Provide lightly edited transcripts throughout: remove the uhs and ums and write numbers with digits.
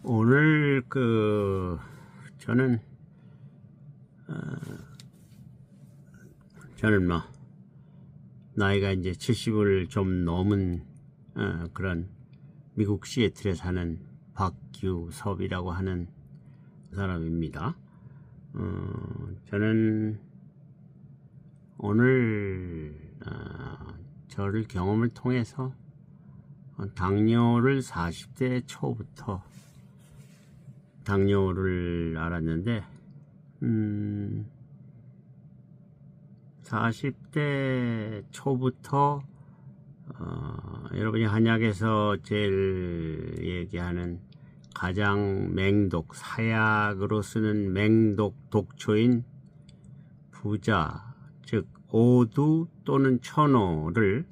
오늘 저는 나이가 이제 70을 좀 넘은 그런 미국 시애틀에 사는 박규섭이라고 하는 사람입니다. 저는 오늘 저를 경험을 통해서 당뇨를 40대 초부터 당뇨를 알았는데 40대 초부터 여러분이 한약에서 제일 얘기하는 가장 맹독, 사약으로 쓰는 맹독 독초인 부자, 즉 오두 또는 천호를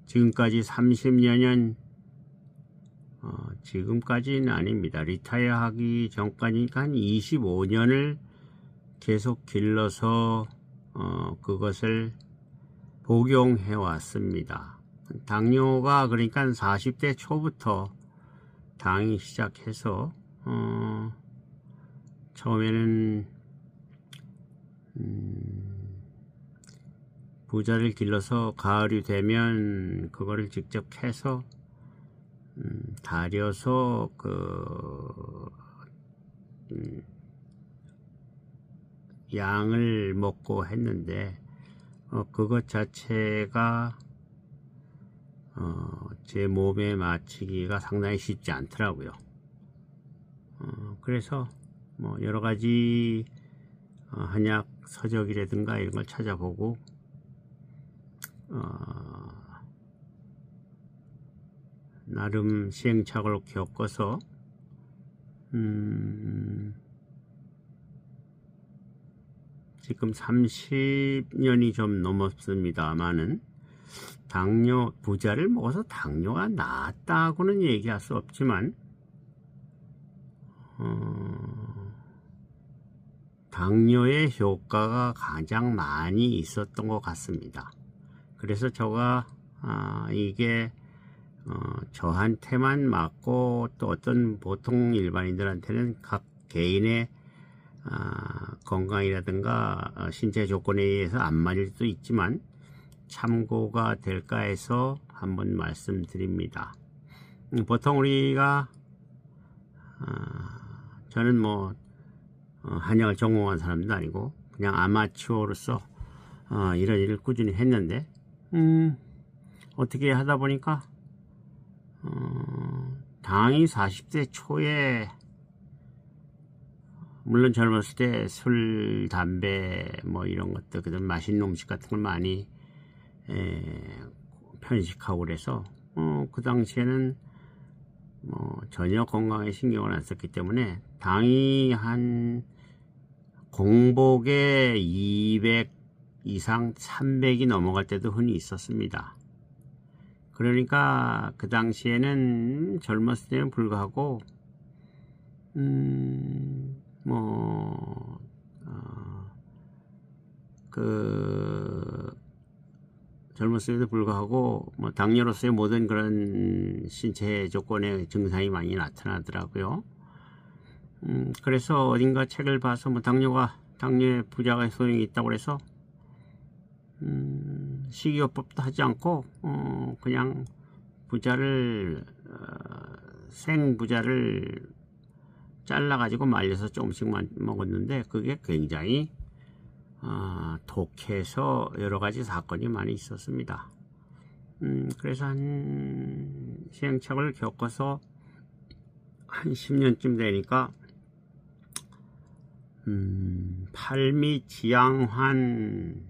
지금까지 30여 년, 지금까지는 아닙니다. 리타이어 하기 전까지니까 한 25년을 계속 길러서 그것을 복용해 왔습니다. 당뇨가 그러니까 40대 초부터 당이 시작해서 처음에는 부자를 길러서 가을이 되면 그거를 직접 해서 다려서 양을 먹고 했는데 그것 자체가 제 몸에 맞추기가 상당히 쉽지 않더라고요. 그래서 뭐 여러가지 한약 서적이라든가 이런 걸 찾아보고 나름 시행착오를 겪어서 지금 30년이 좀 넘었습니다만은 부자를 먹어서 당뇨가 나았다고는 얘기할 수 없지만 당뇨의 효과가 가장 많이 있었던 것 같습니다. 그래서 제가 이게 저한테만 맞고 또 어떤 보통 일반인들한테는 각 개인의 건강이라든가 신체 조건에 의해서 안 맞을 수도 있지만 참고가 될까 해서 한번 말씀드립니다. 보통 우리가 저는 뭐 한약을 전공한 사람도 아니고 그냥 아마추어로서 이런 일을 꾸준히 했는데 어떻게 하다 보니까 당이 40대 초에 물론 젊었을 때 술, 담배 뭐 이런 것들 그다음 맛있는 음식 같은 걸 많이 편식하고 그래서 그 당시에는 뭐 전혀 건강에 신경을 안 썼기 때문에 당이 한 공복에 200 이상 300이 넘어갈 때도 흔히 있었습니다. 그러니까 그 당시에는 젊었을 때는 불구하고 젊었을 때도 불구하고 뭐 당뇨로서의 모든 그런 신체 조건의 증상이 많이 나타나더라고요. 그래서 어딘가 책을 봐서 뭐 당뇨의 부자가 소용이 있다고 해서 식이요법도 하지 않고 그냥 생부자를 잘라가지고 말려서 조금씩만 먹었는데 그게 굉장히 독해서 여러가지 사건이 많이 있었습니다. 그래서 시행착오를 겪어서 한 10년쯤 되니까 팔미지양환이나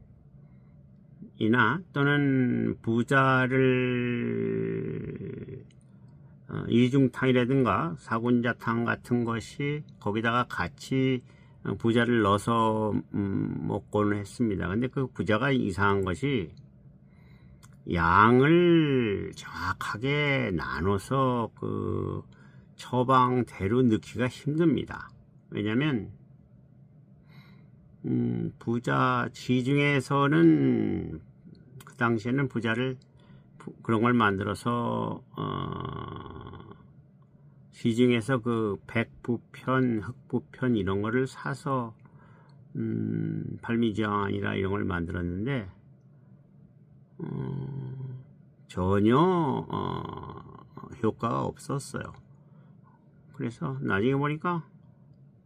또는 부자를 이중탕이라든가 사군자탕 같은 것이 거기다가 같이 부자를 넣어서 먹고는 했습니다. 근데 그 부자가 이상한 것이 양을 정확하게 나눠서 그 처방대로 넣기가 힘듭니다. 왜냐면 부자 지중에서는 그 당시에는 그런 걸 만들어서 시중에서 그 백부편, 흑부편 이런 거를 사서 팔미지왕이나 이런 걸 만들었는데 전혀 효과가 없었어요. 그래서 나중에 보니까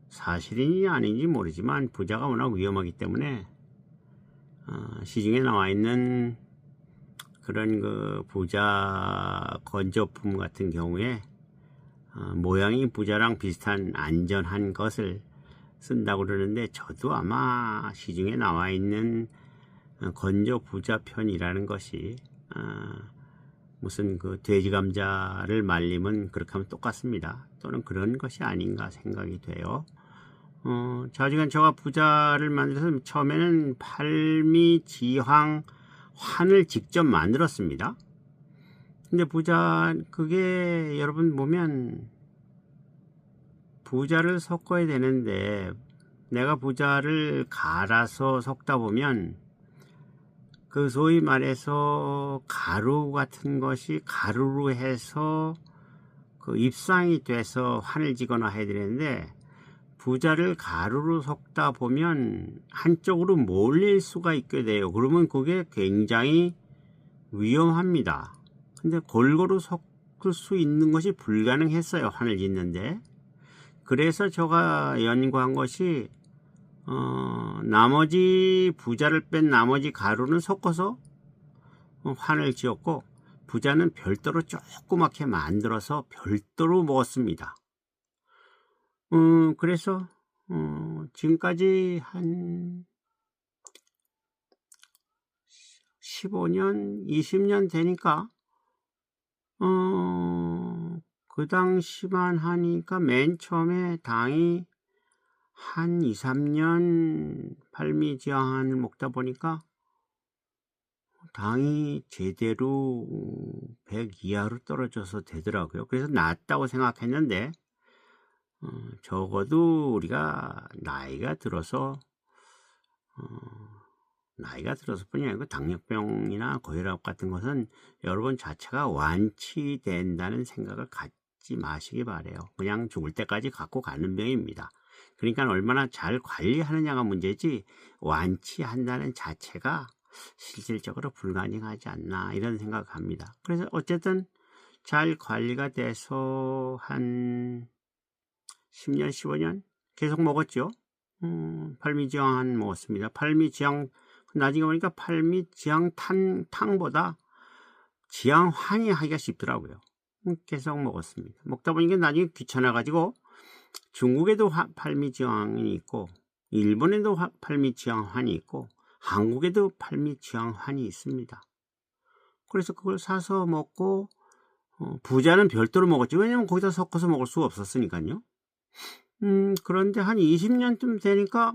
사실인지 아닌지 모르지만 부자가 워낙 위험하기 때문에 시중에 나와 있는 그런 그 부자 건조품 같은 경우에 모양이 부자랑 비슷한 안전한 것을 쓴다고 그러는데, 저도 아마 시중에 나와 있는 건조 부자 편이라는 것이 무슨 그 돼지 감자를 말리면 그렇게 하면 똑같습니다. 또는 그런 것이 아닌가 생각이 돼요. 자지간 제가 부자를 만들어서 처음에는 팔미지황 환을 직접 만들었습니다. 근데 부자 그게 여러분 보면 부자를 섞어야 되는데 내가 부자를 갈아서 섞다 보면 그 소위 말해서 가루 같은 것이 가루로 해서 그 입상이 돼서 환을 지거나 해야 되는데, 부자를 가루로 섞다 보면 한쪽으로 몰릴 수가 있게 돼요. 그러면 그게 굉장히 위험합니다. 근데 골고루 섞을 수 있는 것이 불가능했어요, 환을 짓는데. 그래서 제가 연구한 것이 나머지 부자를 뺀 나머지 가루는 섞어서 환을 지었고, 부자는 별도로 조그맣게 만들어서 별도로 먹었습니다. 그래서 지금까지 한 15년, 20년 되니까 그 당시만 하니까 맨 처음에 당이 한 2, 3년 팔미지황을 먹다 보니까 당이 제대로 100 이하로 떨어져서 되더라고요. 그래서 낫다고 생각했는데 적어도 우리가 나이가 들어서 뿐이 아니고 당뇨병이나 고혈압 같은 것은 여러분 자체가 완치된다는 생각을 갖지 마시기 바래요. 그냥 죽을 때까지 갖고 가는 병입니다. 그러니까 얼마나 잘 관리하느냐가 문제지 완치한다는 자체가 실질적으로 불가능하지 않나 이런 생각을 합니다. 그래서 어쨌든 잘 관리가 돼서 한 10년, 15년 계속 먹었죠. 팔미지황 먹었습니다. 팔미지황 나중에 보니까 팔미지황 탕보다 지황환이 하기가 쉽더라고요. 계속 먹었습니다. 먹다 보니까 나중에 귀찮아가지고 중국에도 팔미지황이 있고, 일본에도 팔미지황환이 있고, 한국에도 팔미지황환이 있습니다. 그래서 그걸 사서 먹고 부자는 별도로 먹었지. 왜냐면 거기다 섞어서 먹을 수가 없었으니까요. 그런데 한 20년쯤 되니까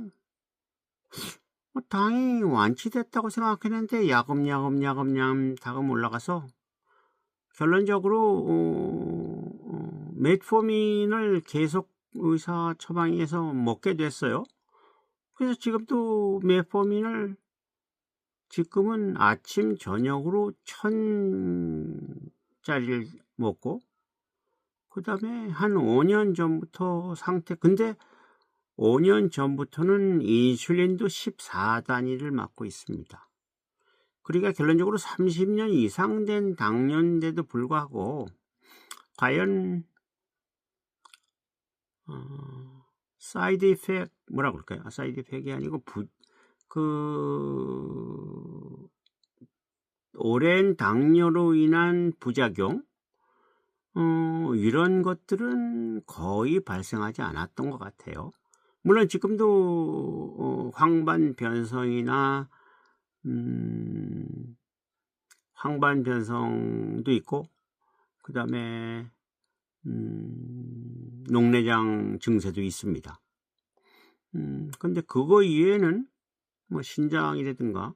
당이 완치됐다고 생각했는데 야금야금 올라가서 결론적으로 메트포민을 계속 의사 처방해서 먹게 됐어요. 그래서 지금도 메트포민을 지금은 아침 저녁으로 1000짜리를 먹고, 그 다음에 한 5년 전부터 근데 5년 전부터는 인슐린도 14단위를 맞고 있습니다. 그러니까 결론적으로 30년 이상 된 당뇨인데도 불구하고 과연 사이드 이펙트 뭐라고 그럴까요? 사이드 이펙트가 아니고 오랜 당뇨로 인한 부작용 이런 것들은 거의 발생하지 않았던 것 같아요. 물론 지금도 황반 변성도 있고, 그 다음에 녹내장 증세도 있습니다. 근데 그거 이외에는 뭐 신장이라든가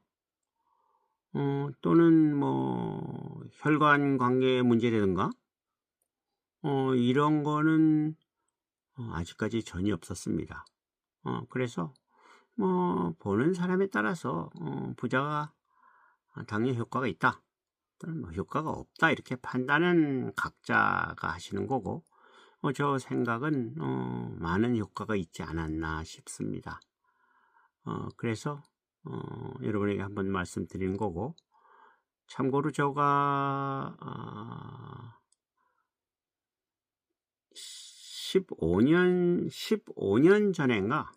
또는 뭐 혈관 관계 문제라든가 이런 거는 아직까지 전혀 없었습니다. 그래서 뭐 보는 사람에 따라서 부자가 당뇨 효과가 있다, 또는 뭐 효과가 없다 이렇게 판단은 각자가 하시는 거고, 저 생각은 많은 효과가 있지 않았나 싶습니다. 그래서 여러분에게 한번 말씀드리는 거고, 참고로 제가 15년 전인가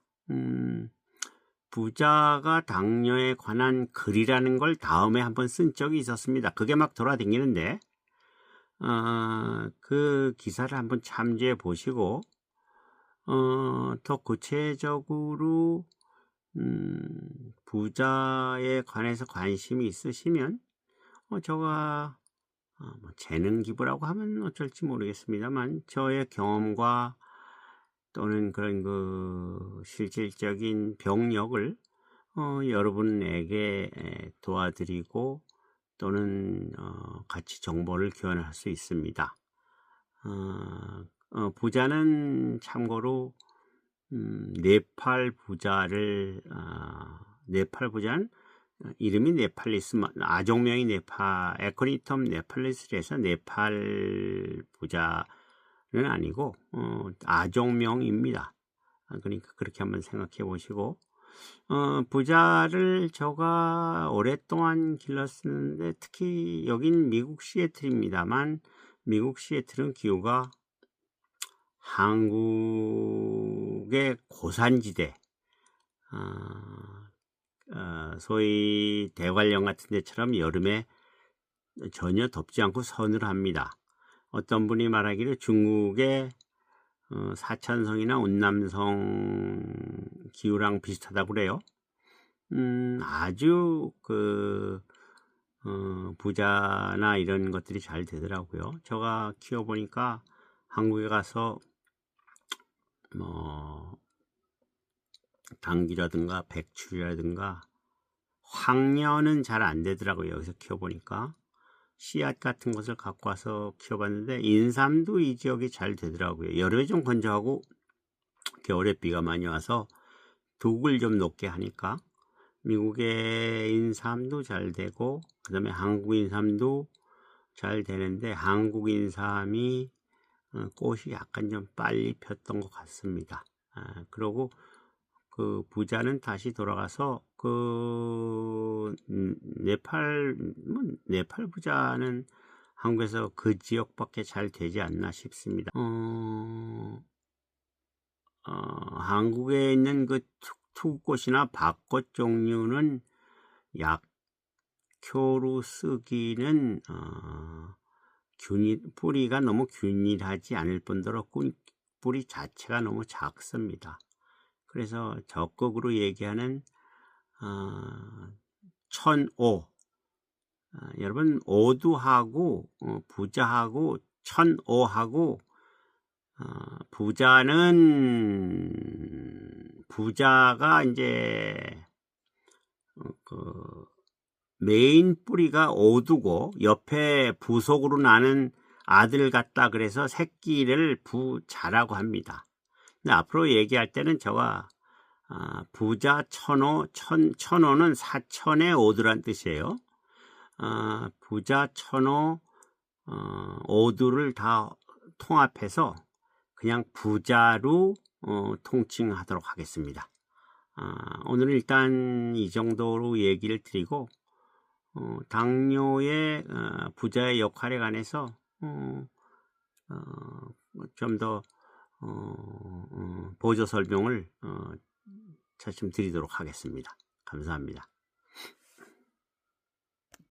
부자가 당뇨에 관한 글이라는 걸 다음에 한번 쓴 적이 있었습니다. 그게 막 돌아다니는데 그 기사를 한번 참조해 보시고 더 구체적으로 부자에 관해서 관심이 있으시면 제가 뭐 재능 기부라고 하면 어쩔지 모르겠습니다만 저의 경험과 또는 그런 그 실질적인 병력을 여러분에게 도와드리고 또는 같이 정보를 교환할 수 있습니다. 부자는 참고로 네팔 부자는 이름이 네팔리스, 아종명이 에코니텀 네팔리스에서 네팔 부자는 아니고 아종명입니다. 그러니까 그렇게 한번 생각해 보시고, 부자를 제가 오랫동안 길렀었는데 특히 여긴 미국 시애틀입니다만, 미국 시애틀은 기후가 한국의 고산지대, 소위 대관령 같은 데처럼 여름에 전혀 덥지 않고 서늘합니다. 어떤 분이 말하기를 중국의 사천성이나 운남성 기후랑 비슷하다고 그래요. 아주 부자나 이런 것들이 잘 되더라고요. 제가 키워보니까 한국에 가서 뭐 당귀라든가 백추리라든가 황녀는 잘 안 되더라고요. 여기서 키워보니까 씨앗 같은 것을 갖고 와서 키워봤는데 인삼도 이 지역이 잘 되더라고요. 여름에 좀 건조하고 겨울에 비가 많이 와서 독을 좀 녹게 하니까 미국의 인삼도 잘 되고 그 다음에 한국 인삼도 잘 되는데 한국 인삼이 꽃이 약간 좀 빨리 폈던 것 같습니다. 그리고 그 부자는 다시 돌아가서 네팔 부자는 한국에서 그 지역밖에 잘 되지 않나 싶습니다. 한국에 있는 그 투꽃이나 밭꽃 종류는 약효로 쓰기는 뿌리가 너무 균일하지 않을 뿐더러 뿌리 자체가 너무 작습니다. 그래서 적극으로 얘기하는 천오, 여러분 오두하고 부자하고 천오하고 부자가 이제 메인 뿌리가 오두고 옆에 부속으로 나는 아들 같다 그래서 새끼를 부자라고 합니다. 근데 앞으로 얘기할 때는 제가 부자 천오는 사천의 오두란 뜻이에요. 부자 천오 오두를 다 통합해서 그냥 부자로 통칭하도록 하겠습니다. 오늘은 일단 이 정도로 얘기를 드리고 당뇨의 부자의 역할에 관해서 좀 더 보조 설명을 차츰 드리도록 하겠습니다. 감사합니다.